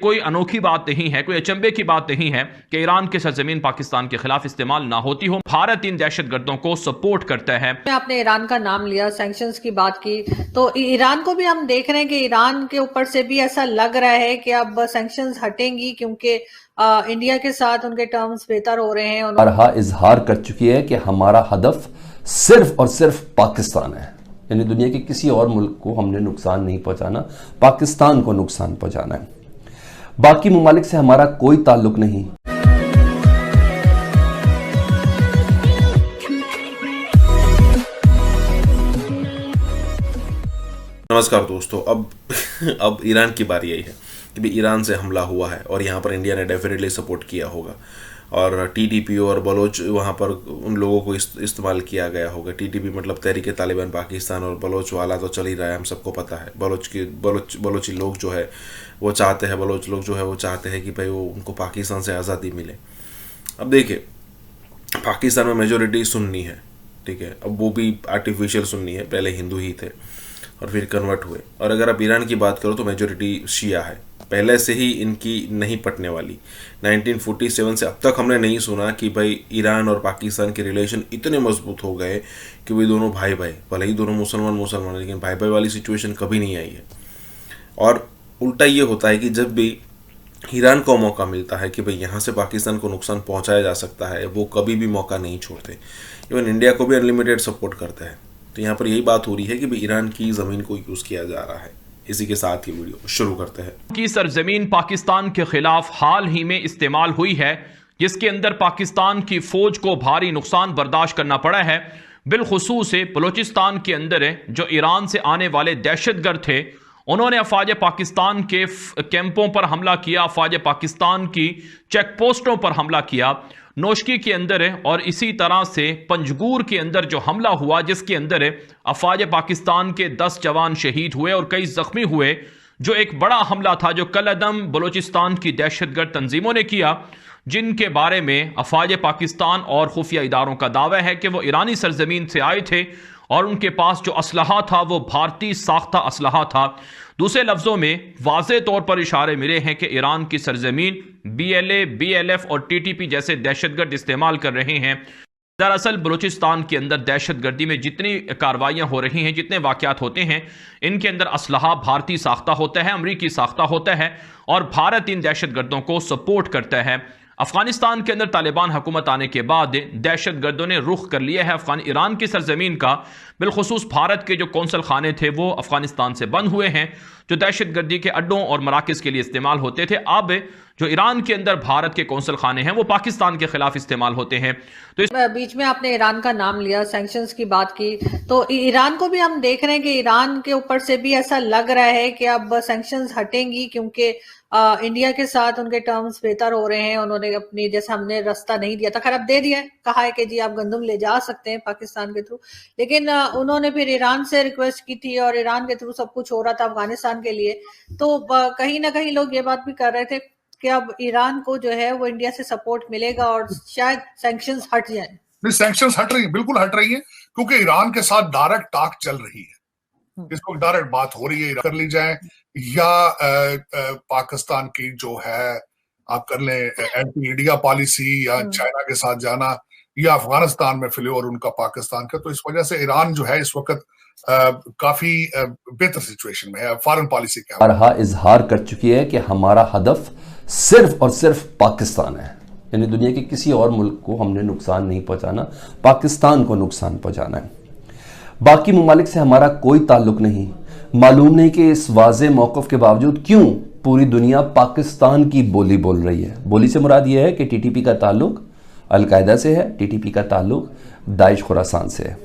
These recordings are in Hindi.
कोई अनोखी बात नहीं है, कोई अचंभे की बात नहीं है कि ईरान की सरजमीन पाकिस्तान के खिलाफ इस्तेमाल ना होती हो। भारत इन दहशतगर्दों को सपोर्ट करता है। आपने ईरान का नाम लिया, सैंक्शंस की बात की, तो ईरान को भी हम देख रहे हैं कि ईरान के ऊपर से भी ऐसा लग रहा है कि अब सैंक्शंस हटेंगी क्योंकि इंडिया के साथ उनके टर्म्स बेहतर हो रहे हैं। उन्होंने इजहार कर चुकी है कि हमारा हदफ सिर्फ और सिर्फ पाकिस्तान है, यानी दुनिया के किसी और मुल्क को हमने नुकसान नहीं पहुंचाना, पाकिस्तान को नुकसान पहुंचाना है। बाकी ममालिक से हमारा कोई ताल्लुक नहीं। नमस्कार दोस्तों, अब ईरान की बारी आई है कि भी ईरान से हमला हुआ है और यहाँ पर इंडिया ने डेफिनेटली सपोर्ट किया होगा और टीटीपी और बलोच वहाँ पर उन लोगों को इस्तेमाल किया गया होगा। टीटीपी मतलब तहरीक तालिबान पाकिस्तान, और बलोच वाला तो चल ही रहा है, हम सबको पता है। बलोची लोग जो है वो चाहते हैं, बलोच लोग जो है वो चाहते हैं कि भाई वो उनको पाकिस्तान से आज़ादी मिले। अब देखिए, पाकिस्तान में मेजोरिटी सुन्नी है, ठीक है, अब वो भी आर्टिफिशियल सुन्नी है, पहले हिंदू ही थे और फिर कन्वर्ट हुए। और अगर आप ईरान की बात करो तो मेजोरिटी शिया है, पहले से ही इनकी नहीं पटने वाली। 1947 से अब तक हमने नहीं सुना कि भाई ईरान और पाकिस्तान के रिलेशन इतने मजबूत हो गए कि भाई दोनों भाई भाई, भले ही दोनों मुसलमान, लेकिन भाई भाई वाली सिचुएशन कभी नहीं आई है। और उल्टा ये होता है कि जब भी ईरान को मौका मिलता है कि भाई यहाँ से पाकिस्तान को नुकसान पहुँचाया जा सकता है, वो कभी भी मौका नहीं छोड़ते। इवन इंडिया को भी अनलिमिटेड सपोर्ट करते हैं। तो यहाँ पर यही बात हो रही है कि भाई ईरान की ज़मीन को यूज़ किया जा रहा है। इसी के साथ ही वीडियो शुरू करते हैं। की सरजमीन पाकिस्तान के खिलाफ हाल ही में इस्तेमाल हुई है, जिसके अंदर पाकिस्तान की फौज को भारी नुकसान बर्दाश्त करना पड़ा है। बिलखुसूस बलूचिस्तान के अंदर जो ईरान से आने वाले दहशतगर्द थे, उन्होंने अफवाज पाकिस्तान के कैंपों पर हमला किया, अफवाज पाकिस्तान की चेक पोस्टों पर हमला किया, नोशकी के अंदर है। और इसी तरह से पंजगूर के अंदर जो हमला हुआ, जिसके अंदर अफवाज पाकिस्तान के 10 जवान शहीद हुए और कई जख्मी हुए, जो एक बड़ा हमला था जो कलअदम बलूचिस्तान की दहशतगर्द तंजीमों ने किया, जिनके बारे में अफवाज पाकिस्तान और खुफिया इदारों का दावा है कि वो ईरानी सरजमीन से आए थे और उनके पास जो असलहा था वो भारतीय साख्ता असलहा था। दूसरे लफ्ज़ों में वाज़े तौर पर इशारे मिले हैं कि ईरान की सरजमीन BLA, BLF और TTP जैसे दहशतगर्द इस्तेमाल कर रहे हैं। दरअसल बलूचिस्तान के अंदर दहशतगर्दी में जितनी कार्रवाइयाँ हो रही हैं, जितने वाक़यात होते हैं, इनके अंदर असलहा भारतीय साख्ता होता है, अमरीकी साख्ता होता है और भारत इन दहशतगर्दों को सपोर्ट करता है। अफगानिस्तान के अंदर तालिबान हुकूमत आने के बाद दहशतगर्दों ने रुख कर लिया है ईरान की सरजमीन का। बिलखुसूस भारत के जो कौंसल खाने थे वो अफगानिस्तान से बंद हुए हैं, जो दहशतगर्दी के अड्डों और मराकज़ के लिए इस्तेमाल होते थे। अब जो ईरान के अंदर भारत के कौंसल खाने हैं वो पाकिस्तान के खिलाफ इस्तेमाल होते हैं। तो इस बीच में आपने ईरान का नाम लिया, सैंक्शंस की बात की, तो ईरान को भी हम देख रहे हैं कि ईरान के ऊपर से भी ऐसा लग रहा है कि अब सैंक्शंस हटेंगी क्योंकि इंडिया के साथ उनके टर्म्स बेहतर हो रहे हैं। उन्होंने अपनी, जैसे हमने रास्ता नहीं दिया था, खैर अब दे दिया है, कहा है कि जी आप गंदम ले जा सकते हैं पाकिस्तान के थ्रू, लेकिन उन्होंने फिर ईरान से रिक्वेस्ट की थी और ईरान के थ्रू सब कुछ हो रहा था अफगानिस्तान के लिए। तो कहीं ना कहीं लोग ये बात भी कर रहे थे कि अब ईरान को जो है वो इंडिया से सपोर्ट मिलेगा और शायद सैंक्शंस हट जाए। नहीं, सैंक्शंस हट रही है, बिल्कुल हट रही है, क्योंकि ईरान के साथ डायरेक्ट टाक चल रही है। इस वक्त डायरेक्ट बात हो रही है, कर ली जाए या पाकिस्तान की जो है आप कर लें एंटी इंडिया पॉलिसी, या चाइना के साथ जाना, या अफगानिस्तान में फिले और उनका पाकिस्तान का। तो इस वजह से ईरान जो है इस वक्त काफी बेहतर सिचुएशन में है फॉरेन पॉलिसी के हवाले। इजहार कर चुकी है कि हमारा हदफ सिर्फ और सिर्फ पाकिस्तान है, यानी दुनिया के किसी और मुल्क को हमने नुकसान नहीं पहुंचाना, पाकिस्तान को नुकसान पहुंचाना है। बाकी ममालिक से हमारा कोई ताल्लुक नहीं। मालूम नहीं कि इस वाज़े मौक़िफ़ के बावजूद क्यों पूरी दुनिया पाकिस्तान की बोली बोल रही है। बोली से मुराद यह है कि TTP का ताल्लुक अलकायदा से है, TTP का ताल्लुक दाइश खुरासान से है।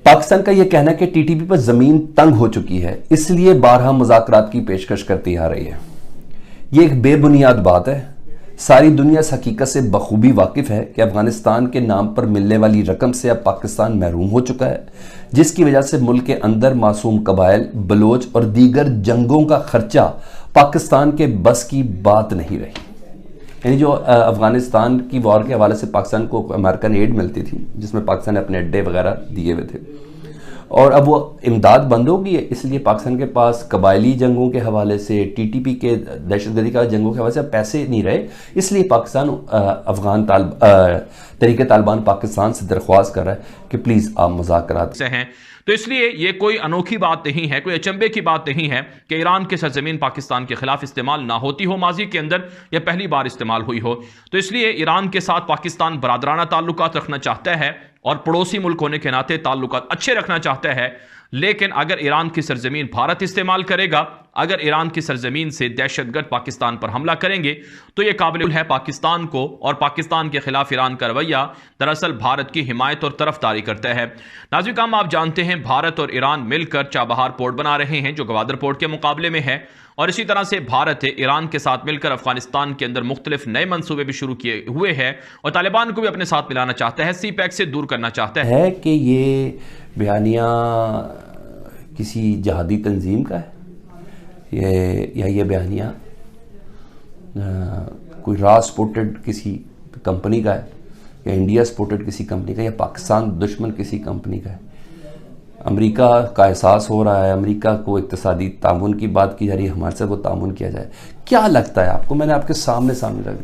पाकिस्तान का यह कहना है कि TTP पर ज़मीन तंग हो चुकी है, इसलिए बारहा मुज़ाकरात की पेशकश करती आ रही है। ये एक बेबुनियाद बात है। सारी दुनिया इस हकीकत से बखूबी वाकिफ़ है कि अफगानिस्तान के नाम पर मिलने वाली रकम से अब पाकिस्तान महरूम हो चुका है, जिसकी वजह से मुल्क के अंदर मासूम कबाइल, बलोच और दीगर जंगों का खर्चा पाकिस्तान के बस की बात नहीं रही। यानी जो अफगानिस्तान की वॉर के हवाले से पाकिस्तान को अमेरिकन एड मिलती थी, जिसमें पाकिस्तान ने अपने अड्डे वगैरह दिए हुए थे, और अब वो इमदाद बंद हो गई है, इसलिए पाकिस्तान के पास कबायली जंगों के हवाले से, टीटीपी के दहशतगर्दी का जंगों के हवाले से पैसे नहीं रहे, इसलिए पाकिस्तान अफगान तहरीक तालिबान पाकिस्तान से दरख्वास्त कर रहा है कि प्लीज़ आप मुज़ाकरात से हैं। तो इसलिए ये कोई अनोखी बात नहीं है, कोई अचंभे की बात नहीं है कि ईरान की सरजमीन पाकिस्तान के खिलाफ इस्तेमाल ना होती हो माजी के अंदर, या पहली बार इस्तेमाल हुई हो। तो इसलिए ईरान के साथ पाकिस्तान बरादराना ताल्लुकात रखना चाहता है और पड़ोसी मुल्क होने के नाते ताल्लुकात अच्छे रखना चाहता है। लेकिन अगर ईरान की सरजमीन भारत इस्तेमाल करेगा, अगर ईरान की सरजमीन से दहशतगर्द पाकिस्तान पर हमला करेंगे, तो यह काबिल है पाकिस्तान को, और पाकिस्तान के खिलाफ ईरान का रवैया दरअसल भारत की हिमायत और तरफदारी करता है। नाज़रीन, आप जानते हैं भारत और ईरान मिलकर चाबहार पोर्ट बना रहे हैं जो गवादर पोर्ट के मुकाबले में है, और इसी तरह से भारत ईरान के साथ मिलकर अफगानिस्तान के अंदर मुख्तलिफ नए मंसूबे भी शुरू किए हुए हैं और तालिबान को भी अपने साथ मिलाना चाहता है, सी पैक से दूर करना चाहता है कि ये बयानिया किसी जहादी तंजीम का है, ये बयानिया कोई रॉ सपोर्टेड किसी कंपनी का है, या इंडिया सपोर्टेड किसी कंपनी का, या पाकिस्तान दुश्मन किसी कंपनी का है। अमेरिका का एहसास हो रहा है, अमेरिका को इक्तिसादी ताउन की बात की जा रही है, हमारे साथ वो ताउन किया जाए। क्या लगता है आपको? मैंने आपके सामने रख